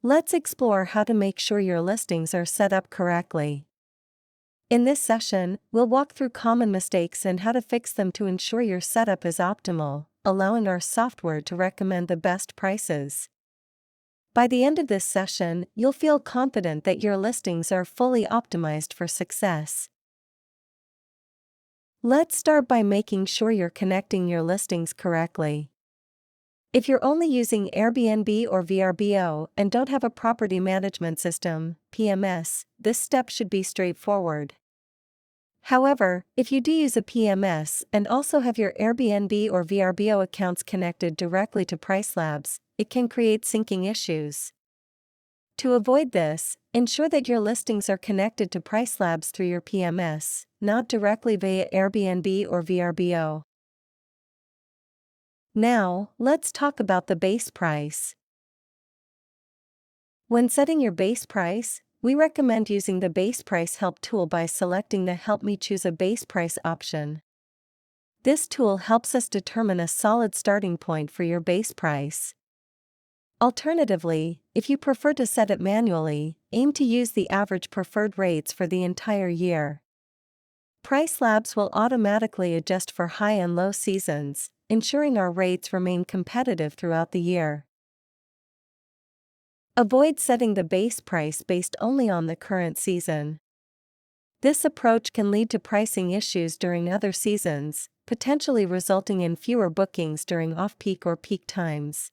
Let's explore how to make sure your listings are set up correctly. In this session, we'll walk through common mistakes and how to fix them to ensure your setup is optimal, allowing our software to recommend the best prices. By the end of this session, you'll feel confident that your listings are fully optimized for success. Let's start by making sure you're connecting your listings correctly. If you're only using Airbnb or VRBO and don't have a property management system, PMS, this step should be straightforward. However, if you do use a PMS and also have your Airbnb or VRBO accounts connected directly to PriceLabs, it can create syncing issues. To avoid this, ensure that your listings are connected to PriceLabs through your PMS, not directly via Airbnb or VRBO. Now, let's talk about the base price. When setting your base price, we recommend using the Base Price Help tool by selecting the Help Me Choose a Base Price option. This tool helps us determine a solid starting point for your base price. Alternatively, if you prefer to set it manually, aim to use the average preferred rates for the entire year. PriceLabs will automatically adjust for high and low seasons, ensuring our rates remain competitive throughout the year. Avoid setting the base price based only on the current season. This approach can lead to pricing issues during other seasons, potentially resulting in fewer bookings during off-peak or peak times.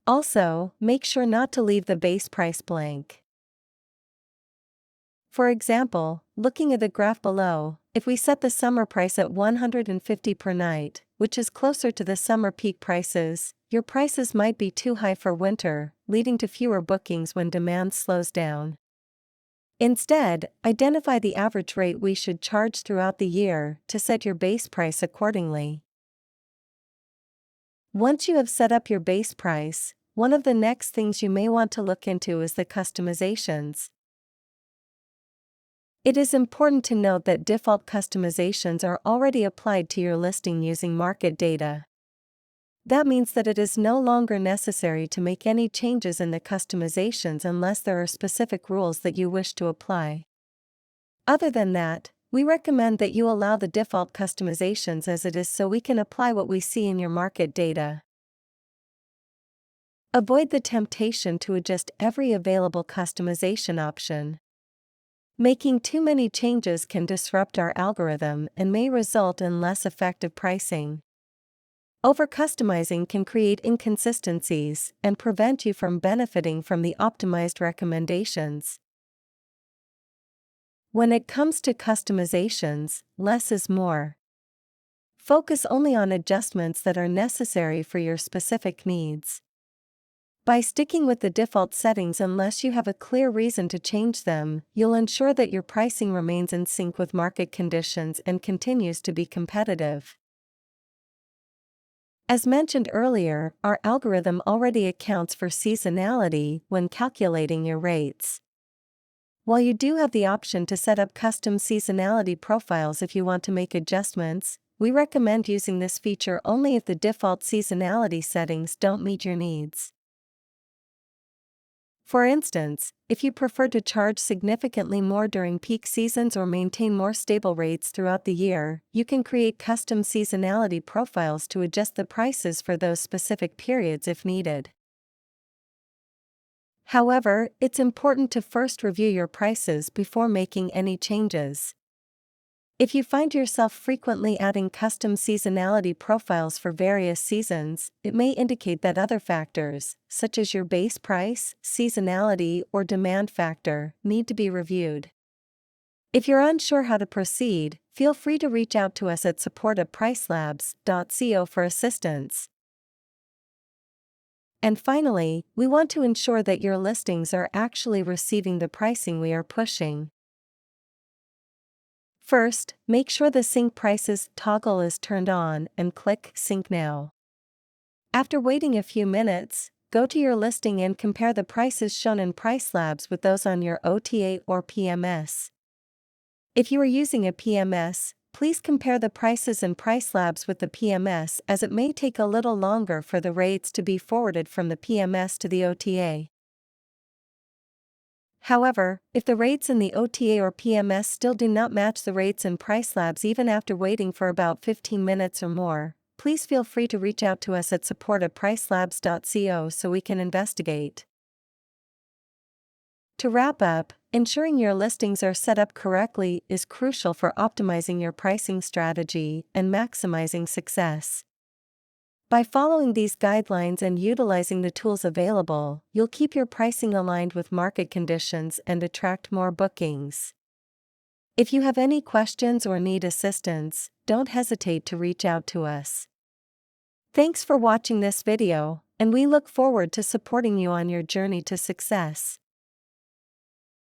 Also, make sure not to leave the base price blank. For example, looking at the graph below, if we set the summer price at $150 per night, which is closer to the summer peak prices, your prices might be too high for winter, leading to fewer bookings when demand slows down. Instead, identify the average rate we should charge throughout the year to set your base price accordingly. Once you have set up your base price, one of the next things you may want to look into is the customizations. It is important to note that default customizations are already applied to your listing using market data. That means that it is no longer necessary to make any changes in the customizations unless there are specific rules that you wish to apply. Other than that, we recommend that you allow the default customizations as it is so we can apply what we see in your market data. Avoid the temptation to adjust every available customization option. Making too many changes can disrupt our algorithm and may result in less effective pricing. Over-customizing can create inconsistencies and prevent you from benefiting from the optimized recommendations. When it comes to customizations, less is more. Focus only on adjustments that are necessary for your specific needs. By sticking with the default settings unless you have a clear reason to change them, you'll ensure that your pricing remains in sync with market conditions and continues to be competitive. As mentioned earlier, our algorithm already accounts for seasonality when calculating your rates. While you do have the option to set up custom seasonality profiles if you want to make adjustments, we recommend using this feature only if the default seasonality settings don't meet your needs. For instance, if you prefer to charge significantly more during peak seasons or maintain more stable rates throughout the year, you can create custom seasonality profiles to adjust the prices for those specific periods if needed. However, it's important to first review your prices before making any changes. If you find yourself frequently adding custom seasonality profiles for various seasons, it may indicate that other factors, such as your base price, seasonality, or demand factor, need to be reviewed. If you're unsure how to proceed, feel free to reach out to us at support@pricelabs.co for assistance. And finally, we want to ensure that your listings are actually receiving the pricing we are pushing. First, make sure the Sync Prices toggle is turned on and click Sync Now. After waiting a few minutes, go to your listing and compare the prices shown in PriceLabs with those on your OTA or PMS. If you are using a PMS, please compare the prices in PriceLabs with the PMS as it may take a little longer for the rates to be forwarded from the PMS to the OTA. However, if the rates in the OTA or PMS still do not match the rates in PriceLabs even after waiting for about 15 minutes or more, please feel free to reach out to us at support@pricelabs.co so we can investigate. To wrap up, ensuring your listings are set up correctly is crucial for optimizing your pricing strategy and maximizing success. By following these guidelines and utilizing the tools available, you'll keep your pricing aligned with market conditions and attract more bookings. If you have any questions or need assistance, don't hesitate to reach out to us. Thanks for watching this video, and we look forward to supporting you on your journey to success.